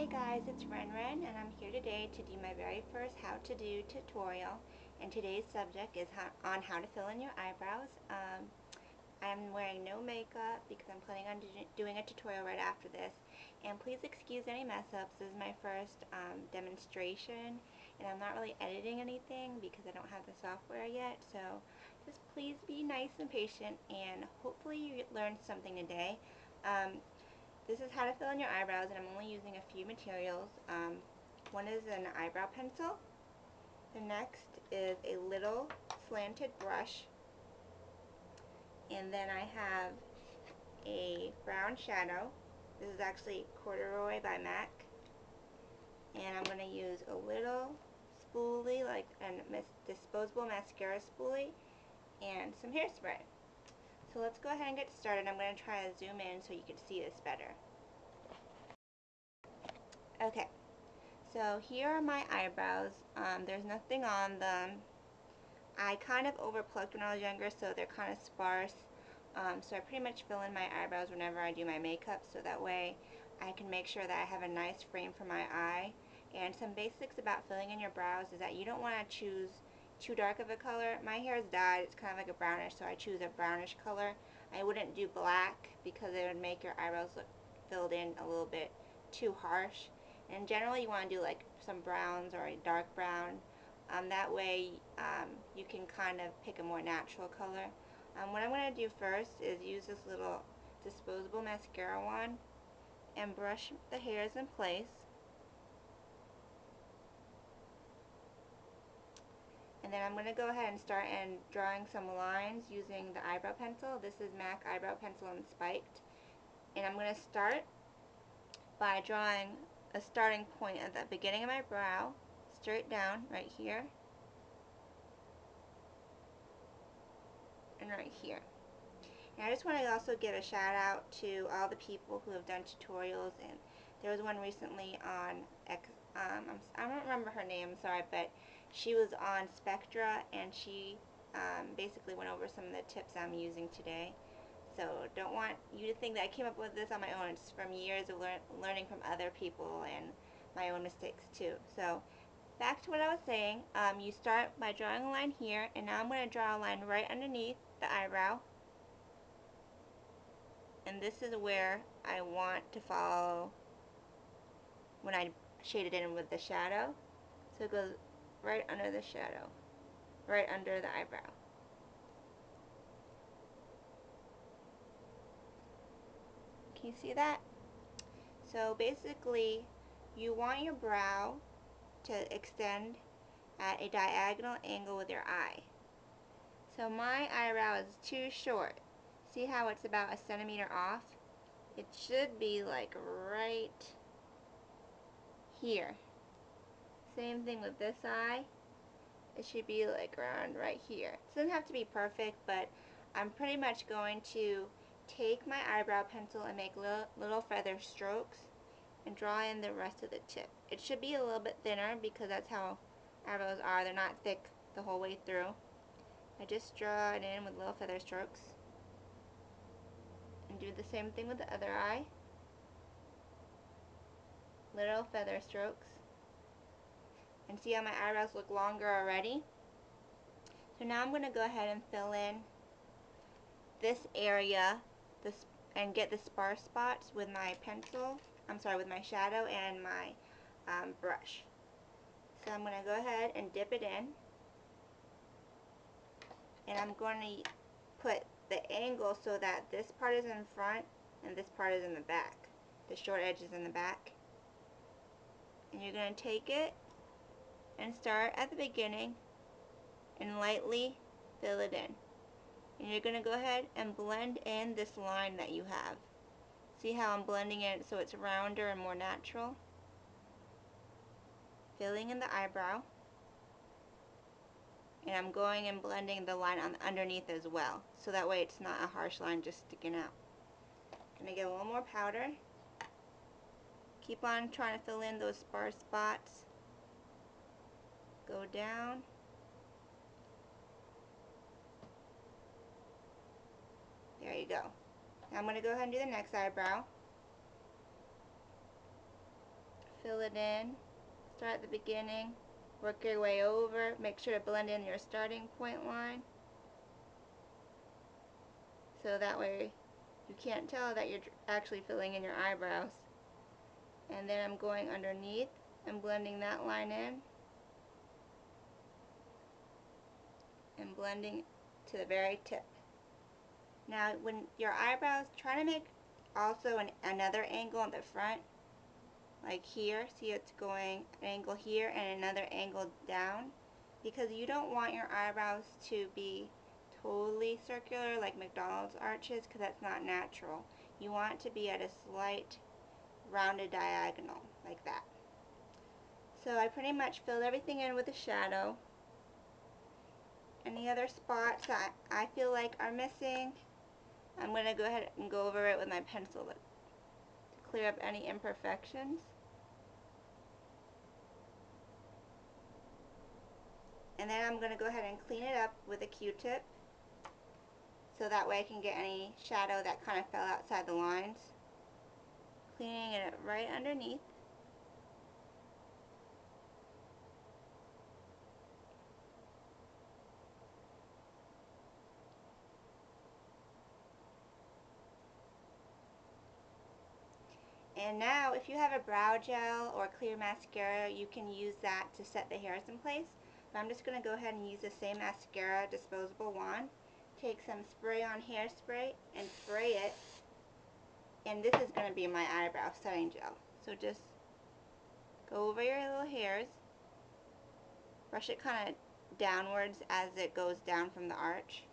Hey guys, it's Ren and I'm here today to do my very first how to do tutorial, and today's subject is on how to fill in your eyebrows. I'm wearing no makeup because I'm planning on doing a tutorial right after this, and please excuse any mess ups. This is my first demonstration, and I'm not really editing anything because I don't have the software yet, so just please be nice and patient, and hopefully you learned something today. This is how to fill in your eyebrows, and I'm only using a few materials. One is an eyebrow pencil. The next is a little slanted brush. And then I have a brown shadow. This is actually Corduroy by MAC. And I'm going to use a little spoolie, like a disposable mascara spoolie, and some hairspray. So let's go ahead and get started. I'm going to try to zoom in so you can see this better. Okay, so here are my eyebrows. There's nothing on them. I kind of overplucked when I was younger, so they're kind of sparse. So I pretty much fill in my eyebrows whenever I do my makeup, so that way I can make sure that I have a nice frame for my eye. And some basics about filling in your brows is that you don't want to choose too dark of a color. My hair is dyed, it's kind of like a brownish, so I choose a brownish color. I wouldn't do black because it would make your eyebrows look filled in a little bit too harsh. And generally you want to do like some browns or a dark brown. That way you can kind of pick a more natural color. What I'm going to do first is use this little disposable mascara wand and brush the hairs in place. And then I'm going to go ahead and start drawing some lines using the eyebrow pencil. This is MAC eyebrow pencil and spiked. And I'm going to start by drawing a starting point at the beginning of my brow, straight down right here and right here. And I just want to also give a shout out to all the people who have done tutorials, and there was one recently on I don't remember her name, sorry, but she was on Spectra, and she basically went over some of the tips I'm using today. So don't want you to think that I came up with this on my own. It's from years of learning from other people and my own mistakes too. So back to what I was saying, you start by drawing a line here, and now I'm going to draw a line right underneath the eyebrow. And this is where I want to follow when I shade it in with the shadow. So it goes right under the shadow, right under the eyebrow. Can you see that? So basically, you want your brow to extend at a diagonal angle with your eye. So my eyebrow is too short. See how it's about a centimeter off? It should be like right here. Same thing with this eye. It should be like around right here. It doesn't have to be perfect, but I'm pretty much going to take my eyebrow pencil and make little feather strokes and draw in the rest of the tip. It should be a little bit thinner because that's how eyebrows are. They're not thick the whole way through. I just draw it in with little feather strokes and do the same thing with the other eye. Little feather strokes. And see how my eyebrows look longer already? So now I'm going to go ahead and fill in this area and get the sparse spots with my pencil. With my shadow and my brush. So I'm going to go ahead and dip it in. And I'm going to put the angle so that this part is in front and this part is in the back. The short edge is in the back. And you're going to take it and start at the beginning and lightly fill it in. And you're going to go ahead and blend in this line that you have. See how I'm blending it so it's rounder and more natural? Filling in the eyebrow. And I'm going and blending the line on underneath as well, so that way it's not a harsh line just sticking out. Gonna get a little more powder. Keep on trying to fill in those sparse spots. Go down. There you go. Now I'm going to go ahead and do the next eyebrow. fill it in. Start at the beginning, work your way over, make sure to blend in your starting point line. So that way you can't tell that you're actually filling in your eyebrows. And then I'm going underneath and blending that line in. And blending to the very tip. Now when your eyebrows, try to make also another angle in the front, like here. See, it's going an angle here and another angle down, because you don't want your eyebrows to be totally circular like McDonald's arches, because that's not natural. You want it to be at a slight rounded diagonal like that. So I pretty much filled everything in with a shadow. Any other spots that I feel like are missing, I'm going to go ahead and go over it with my pencil to clear up any imperfections. And then I'm going to go ahead and clean it up with a Q-tip, so that way I can get any shadow that kind of fell outside the lines. Cleaning it right underneath. And now, if you have a brow gel or clear mascara, you can use that to set the hairs in place. But I'm just going to go ahead and use the same mascara, disposable wand. Take some spray-on hairspray and spray it. And this is going to be my eyebrow setting gel. So just go over your little hairs. Brush it kind of downwards as it goes down from the arch.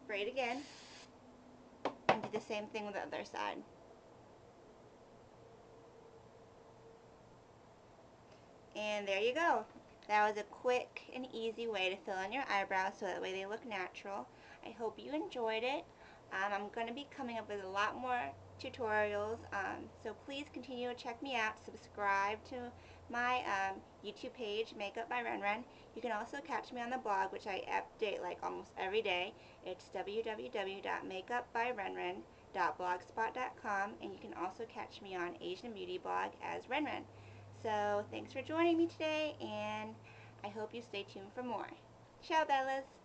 Spray it again. And do the same thing with the other side. And there you go. That was a quick and easy way to fill in your eyebrows so that way they look natural. I hope you enjoyed it. I'm going to be coming up with a lot more tutorials, so please continue to check me out. Subscribe to my YouTube page, Makeup by Renren. You can also catch me on the blog, which I update like almost every day. It's www.makeupbyrenren.blogspot.com, and you can also catch me on Asian Beauty blog as Renren. So thanks for joining me today, and I hope you stay tuned for more. Ciao, Bellas!